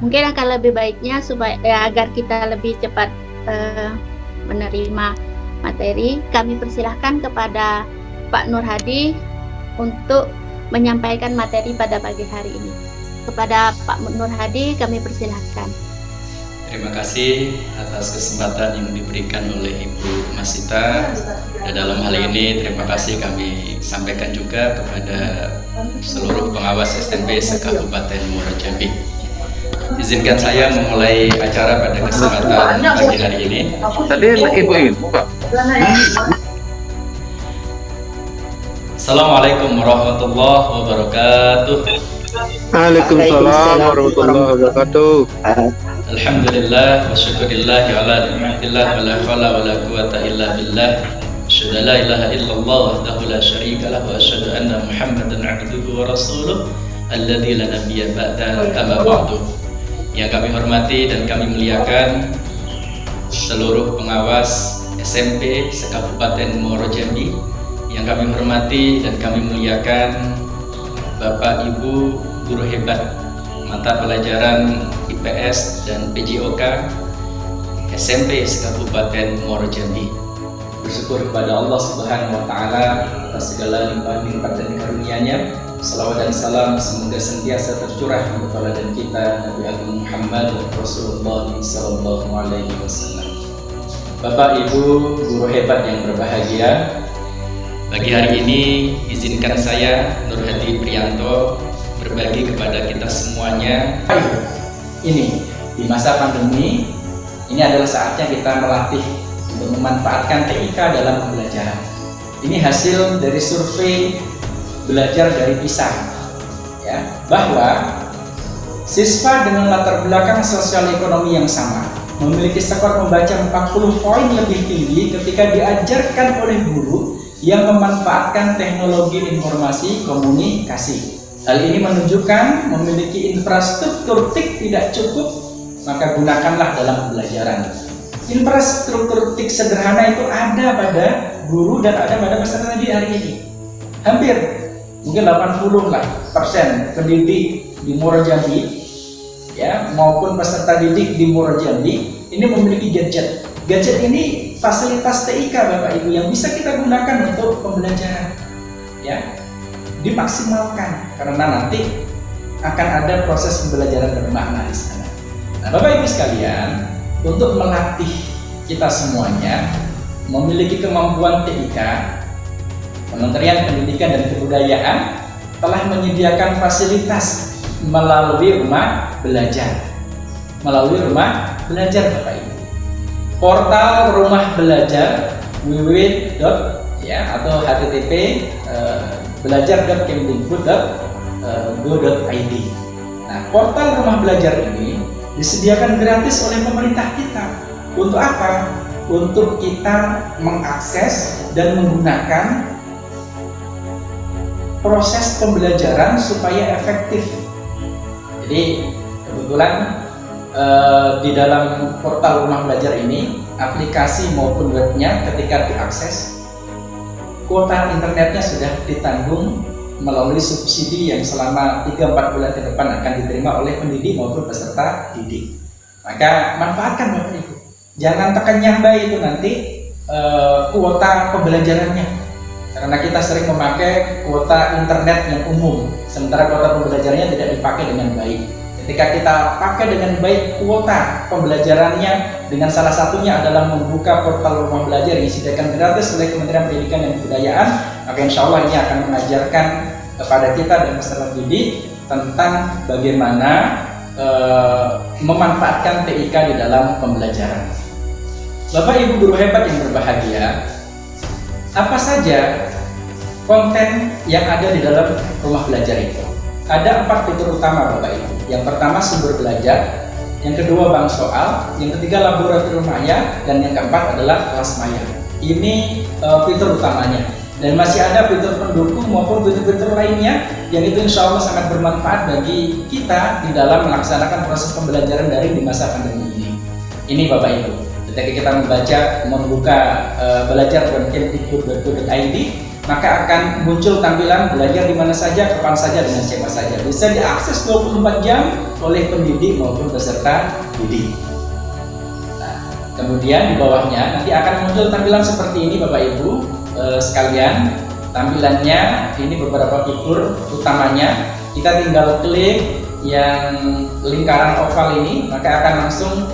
Mungkin akan lebih baiknya supaya agar kita lebih cepat menerima materi, kami persilahkan kepada Pak Nur Hadi untuk menyampaikan materi pada pagi hari ini. Kepada Pak Nur Hadi kami persilahkan. Terima kasih atas kesempatan yang diberikan oleh Ibu Masita. Dan dalam hal ini terima kasih kami sampaikan juga kepada seluruh pengawas SMP se-Kabupaten Muaro Jambi. Izinkan saya memulai acara pada kesempatan pagi hari ini. Tadi Ibu ini buka. Assalamualaikum warahmatullahi wabarakatuh. Waalaikumsalam warahmatullahi wabarakatuh. Alhamdulillah wa syukurillah ala ni'matillah wa la hawla wa la quwata illa billah. Asyhadu an la ilaha illallah wahdahu la syarika lah wa asyhadu anna Muhammadan 'abduhu wa rasuluh alladzi la nabiyya ba'da amma ba'du. Yang kami hormati dan kami muliakan seluruh pengawas SMP se-Kabupaten Muaro Jambi. Yang kami hormati dan kami muliakan Bapak Ibu guru hebat mata pelajaran IPS dan PJOK SMP se-Kabupaten Muaro Jambi. Bersyukur kepada Allah Subhanahu wa taala atas segala limpahan nikmat dan karunia-Nya. Salawat dan salam semoga sentiasa tercurah untuk teladan kita Nabi Agung Muhammad Rasulullah sallallahu alaihi wasallam. Bapak Ibu guru hebat yang berbahagia, pagi hari ini izinkan saya Nur Hadi Priyanto berbagi kepada kita semuanya. Ini di masa pandemi ini adalah saatnya kita melatih untuk memanfaatkan TIK dalam pembelajaran. Ini hasil dari survei belajar dari PISA, ya, bahwa siswa dengan latar belakang sosial ekonomi yang sama memiliki skor membaca 40 poin lebih tinggi ketika diajarkan oleh guru yang memanfaatkan teknologi informasi komunikasi. Hal ini menunjukkan memiliki infrastruktur TIK tidak cukup, maka gunakanlah dalam pembelajaran. Infrastruktur TIK sederhana itu ada pada guru dan ada pada peserta didik hari ini. Hampir mungkin 80% pendidik di Muaro Jambi, ya, maupun peserta didik di Muaro Jambi ini memiliki gadget. Gadget ini fasilitas TIK Bapak Ibu yang bisa kita gunakan untuk pembelajaran, ya, dimaksimalkan karena nanti akan ada proses pembelajaran bermakna di sana. Nah, Bapak Ibu sekalian, untuk melatih kita semuanya memiliki kemampuan TIK, Kementerian Pendidikan dan Kebudayaan telah menyediakan fasilitas melalui rumah belajar. Melalui rumah belajar Bapak Ibu. Portal rumah belajar atau http belajar.kemdikbud.go.id. Nah, portal rumah belajar ini disediakan gratis oleh pemerintah kita. Untuk apa? Untuk kita mengakses dan menggunakan proses pembelajaran supaya efektif. Jadi kebetulan di dalam portal rumah belajar ini, aplikasi maupun webnya ketika diakses, kuota internetnya sudah ditanggung melalui subsidi yang selama 3-4 bulan ke depan akan diterima oleh pendidik maupun peserta didik. Maka manfaatkan Bapak Ibu. Jangan tekan nyambai itu nanti kuota pembelajarannya. Karena kita sering memakai kuota internet yang umum, sementara kuota pembelajarannya tidak dipakai dengan baik. Ketika kita pakai dengan baik kuota pembelajarannya, dengan salah satunya adalah membuka portal rumah belajar yang disediakan gratis oleh Kementerian Pendidikan dan Kebudayaan, maka insya Allah ini akan mengajarkan kepada kita dan peserta didik tentang bagaimana memanfaatkan TIK di dalam pembelajaran. Bapak Ibu guru hebat yang berbahagia, apa saja konten yang ada di dalam rumah belajar itu? Ada 4 fitur utama Bapak Ibu. Yang pertama sumber belajar, yang kedua bank soal, yang ketiga laboratorium maya, dan yang keempat adalah kelas maya. Ini fitur utamanya. Dan masih ada fitur pendukung maupun fitur-fitur lainnya yang itu insya Allah sangat bermanfaat bagi kita di dalam melaksanakan proses pembelajaran daring di masa pandemi ini. Ini Bapak Ibu, ketika kita membuka belajar.kemdikbud.go.id, maka akan muncul tampilan belajar di mana saja, kapan saja, dengan siapa saja. Bisa diakses 24 jam oleh pendidik maupun peserta didik. Nah, kemudian di bawahnya nanti akan muncul tampilan seperti ini Bapak Ibu sekalian. Tampilannya ini beberapa fitur utamanya. Kita tinggal klik yang lingkaran oval ini, maka akan langsung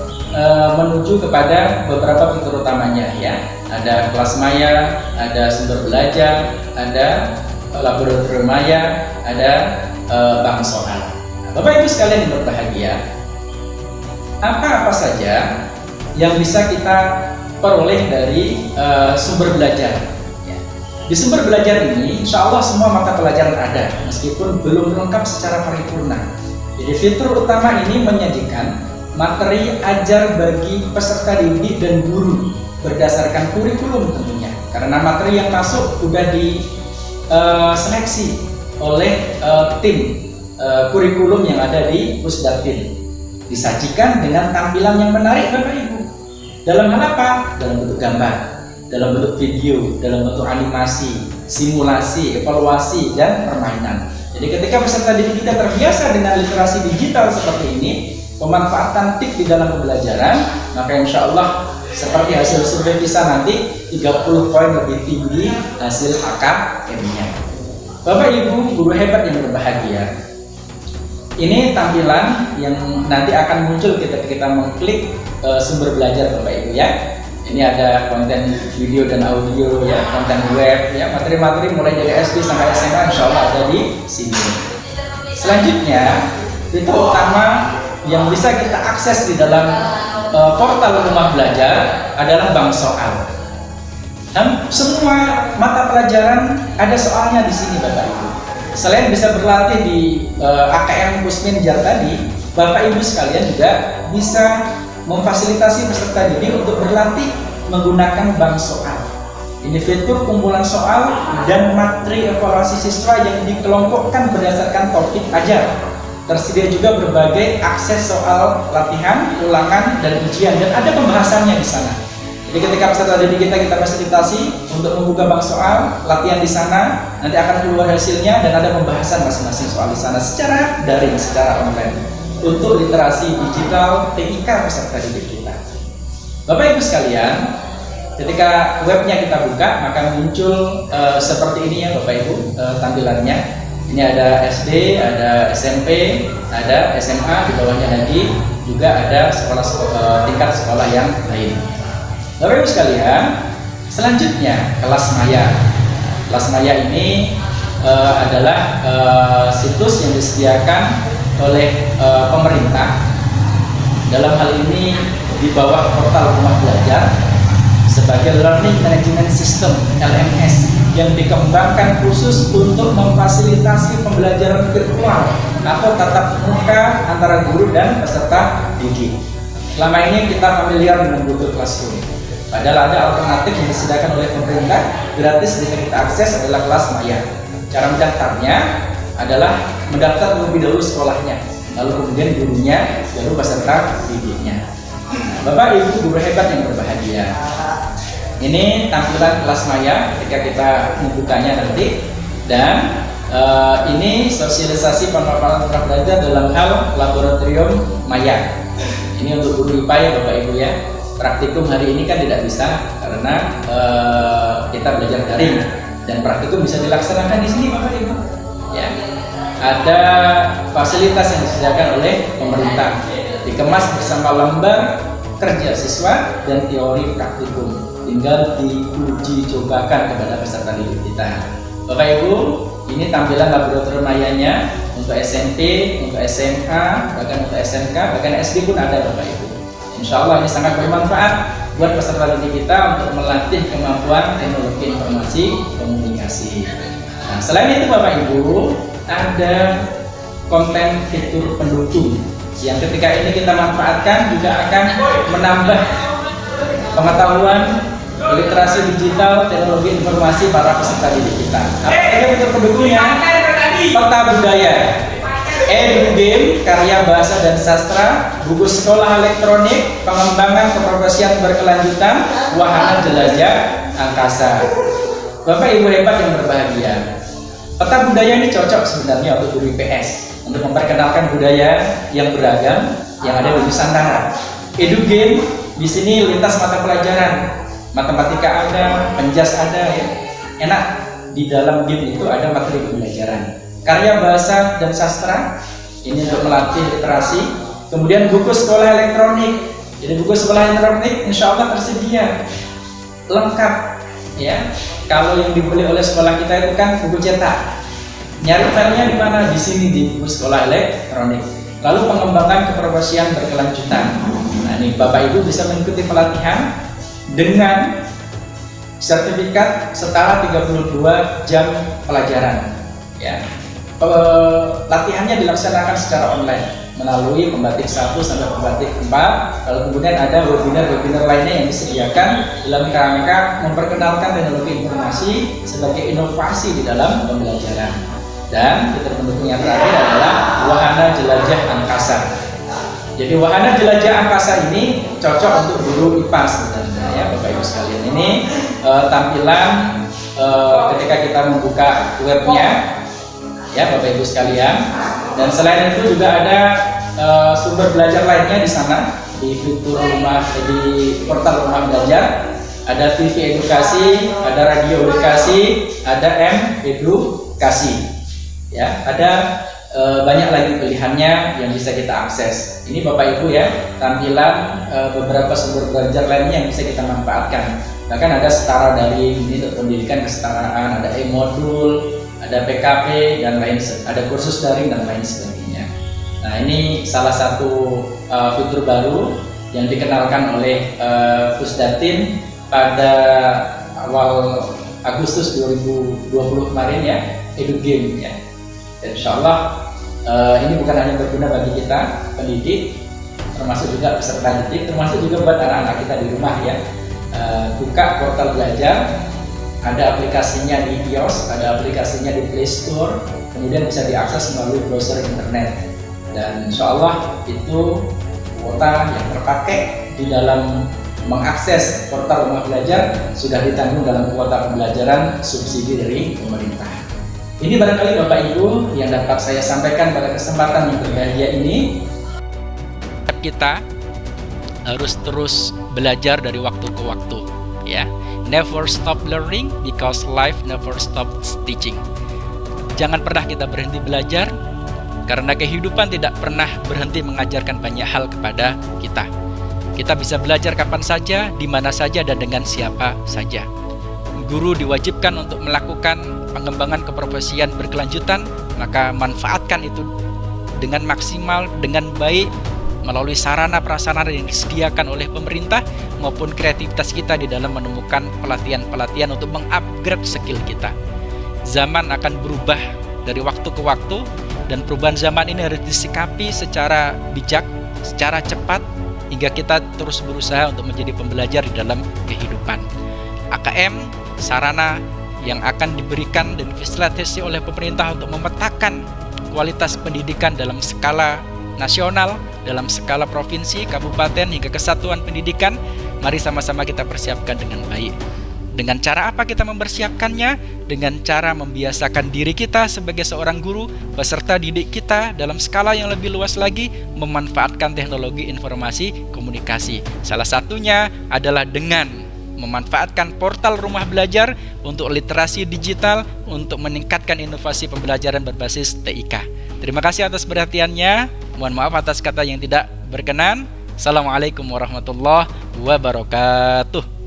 menuju kepada beberapa fitur utamanya ya. Ada kelas maya, ada sumber belajar, ada laboratorium maya, ada bank soal. Nah, Bapak Ibu sekalian yang berbahagia, apa-apa saja yang bisa kita peroleh dari sumber belajar. Di sumber belajar ini, insya Allah semua mata pelajaran ada, meskipun belum lengkap secara paripurna. Jadi fitur utama ini menyajikan materi ajar bagi peserta didik dan guru berdasarkan kurikulum tentunya. Karena materi yang masuk sudah diseleksi oleh tim kurikulum yang ada di Pusdatin. Disajikan dengan tampilan yang menarik Bapak Ibu. Dalam hal apa? Dalam bentuk gambar, dalam bentuk video, dalam bentuk animasi, simulasi, evaluasi, dan permainan. Jadi ketika peserta didik kita terbiasa dengan literasi digital seperti ini, pemanfaatan TIK di dalam pembelajaran, maka insya Allah seperti hasil survei PISA nanti 30 poin lebih tinggi hasil AKM-nya. Bapak Ibu guru hebat yang berbahagia, ini tampilan yang nanti akan muncul ketika kita mengklik sumber belajar Bapak Ibu ya. Ini ada konten video dan audio ya, konten web ya, materi-materi mulai dari SD sampai SMA insya Allah ada di sini. Selanjutnya, fitur utama yang bisa kita akses di dalam portal rumah belajar adalah bank soal. Dan semua mata pelajaran ada soalnya di sini Bapak Ibu. Selain bisa berlatih di AKM Pusminjar tadi, Bapak Ibu sekalian juga bisa memfasilitasi peserta didik untuk berlatih menggunakan bank soal. Ini fitur kumpulan soal dan materi evaluasi siswa yang dikelompokkan berdasarkan topik ajar. Tersedia juga berbagai akses soal latihan, ulangan, dan ujian, dan ada pembahasannya di sana. Jadi ketika peserta didik kita fasilitasi untuk membuka bank soal, latihan di sana, nanti akan keluar hasilnya dan ada pembahasan masing-masing soal di sana secara daring, secara online. Untuk literasi digital TIK peserta didik kita. Bapak Ibu sekalian, ketika webnya kita buka maka muncul seperti ini ya Bapak Ibu tampilannya. Ini ada SD, ada SMP, ada SMA, di bawahnya lagi juga ada tingkat sekolah yang lain. Bapak Ibu sekalian, selanjutnya kelas maya. Kelas maya ini adalah situs yang disediakan oleh pemerintah. Dalam hal ini di bawah portal rumah belajar sebagai Learning Management System LMS yang dikembangkan khusus untuk memfasilitasi pembelajaran virtual atau tatap muka antara guru dan peserta didik. Selama ini kita familiar dengan Google Classroom, padahal ada alternatif yang disediakan oleh pemerintah gratis bisa kita akses adalah kelas maya. Cara mendaftarnya adalah mendaftar terlebih dahulu sekolahnya, lalu kemudian gurunya, baru peserta didiknya. Bapak Ibu guru hebat yang berbahagia, ini tampilan kelas maya ketika kita membukanya nanti, dan ini sosialisasi pemaparan belajar dalam hal laboratorium maya. Ini untuk guru IPA ya Bapak Ibu ya. Praktikum hari ini kan tidak bisa karena kita belajar daring, dan praktikum bisa dilaksanakan di sini Bapak Ibu ya. Ada fasilitas yang disediakan oleh pemerintah, dikemas bersama lembar kerja siswa dan teori praktikum, tinggal diuji cobakan kepada peserta didik kita. Bapak Ibu, ini tampilan laboratorium mayanya untuk SMP, untuk SMA, bahkan untuk SMK, bahkan SD pun ada Bapak Ibu. Insya Allah ini sangat bermanfaat buat peserta didik kita untuk melatih kemampuan teknologi informasi komunikasi. Nah, selain itu Bapak Ibu, ada konten fitur pendukung yang ketika ini kita manfaatkan juga akan menambah pengetahuan literasi digital, teknologi informasi para peserta didik kita. Apa saja fitur pendukungnya? Peta budaya, e-game, karya bahasa dan sastra, buku sekolah elektronik, pengembangan keprofesian berkelanjutan, wahana jelajah angkasa. Bapak Ibu hebat yang berbahagia, peta budaya ini cocok sebenarnya untuk guru IPS untuk memperkenalkan budaya yang beragam yang ada di Nusantara. EduGame di sini lintas mata pelajaran, matematika ada, penjas ada, ya. Enak di dalam game itu ada materi pembelajaran. Karya bahasa dan sastra ini untuk melatih literasi. Kemudian buku sekolah elektronik. Jadi buku sekolah elektronik insya Allah tersedia lengkap, ya. Kalau yang dibeli oleh sekolah kita itu kan buku cetak. Nyari filenya di mana? Di sini di buku sekolah elektronik. Lalu pengembangan keprofesian berkelanjutan. Nah, ini Bapak Ibu bisa mengikuti pelatihan dengan sertifikat setara 32 jam pelajaran, ya. Latihannya dilaksanakan secara online melalui pembatik 1 sampai pembatik 4. Lalu kemudian ada webinar-webinar lainnya yang disediakan dalam rangka memperkenalkan teknologi informasi sebagai inovasi di dalam pembelajaran. Dan fitur pendukung yang terakhir adalah wahana jelajah angkasa. Jadi wahana jelajah angkasa ini cocok untuk guru IPA sebenarnya, ya Bapak Ibu sekalian. Ini tampilan ketika kita membuka webnya, ya Bapak Ibu sekalian. Dan selain itu juga ada sumber belajar lainnya di sana, di fitur rumah, di portal rumah belajar. Ada TV edukasi, ada radio edukasi, ada M-edukasi, ya. Ada banyak lagi pilihannya yang bisa kita akses. Ini Bapak Ibu ya, tampilan beberapa sumber belajar lainnya yang bisa kita manfaatkan. Bahkan ada setara daring, ini untuk pendidikan kesetaraan, ada e-modul, ada PKP dan lain, ada kursus daring dan lain sebagainya. Nah, ini salah satu fitur baru yang dikenalkan oleh Pusdatin pada awal Agustus 2020 kemarin, ya, EduGame, ya. Dan insya Allah ini bukan hanya berguna bagi kita pendidik, termasuk juga peserta didik, termasuk juga buat anak-anak kita di rumah, ya. Buka portal belajar, ada aplikasinya di iOS, ada aplikasinya di Play Store, kemudian bisa diakses melalui browser internet. Dan insya Allah itu kuota yang terpakai di dalam mengakses portal rumah belajar sudah ditanggung dalam kuota pembelajaran subsidi dari pemerintah. Ini barangkali Bapak Ibu yang dapat saya sampaikan pada kesempatan yang berbahagia ini. Kita harus terus belajar dari waktu ke waktu, ya. Never stop learning because life never stops teaching. Jangan pernah kita berhenti belajar karena kehidupan tidak pernah berhenti mengajarkan banyak hal kepada kita. Kita bisa belajar kapan saja, di mana saja, dan dengan siapa saja. Guru diwajibkan untuk melakukan pengembangan keprofesian berkelanjutan, maka manfaatkan itu dengan maksimal, dengan baik, melalui sarana prasarana yang disediakan oleh pemerintah maupun kreativitas kita di dalam menemukan pelatihan-pelatihan untuk mengupgrade skill kita. Zaman akan berubah dari waktu ke waktu, dan perubahan zaman ini harus disikapi secara bijak, secara cepat, hingga kita terus berusaha untuk menjadi pembelajar di dalam kehidupan. AKM sarana yang akan diberikan dan difasilitasi oleh pemerintah untuk memetakan kualitas pendidikan dalam skala nasional, dalam skala provinsi, kabupaten, hingga kesatuan pendidikan. Mari sama-sama kita persiapkan dengan baik. Dengan cara apa kita mempersiapkannya? Dengan cara membiasakan diri kita sebagai seorang guru, peserta didik kita dalam skala yang lebih luas lagi, memanfaatkan teknologi informasi komunikasi. Salah satunya adalah dengan memanfaatkan portal rumah belajar untuk literasi digital, untuk meningkatkan inovasi pembelajaran berbasis TIK. Terima kasih atas perhatiannya. Mohon maaf atas kata yang tidak berkenan. Assalamualaikum warahmatullahi wabarakatuh.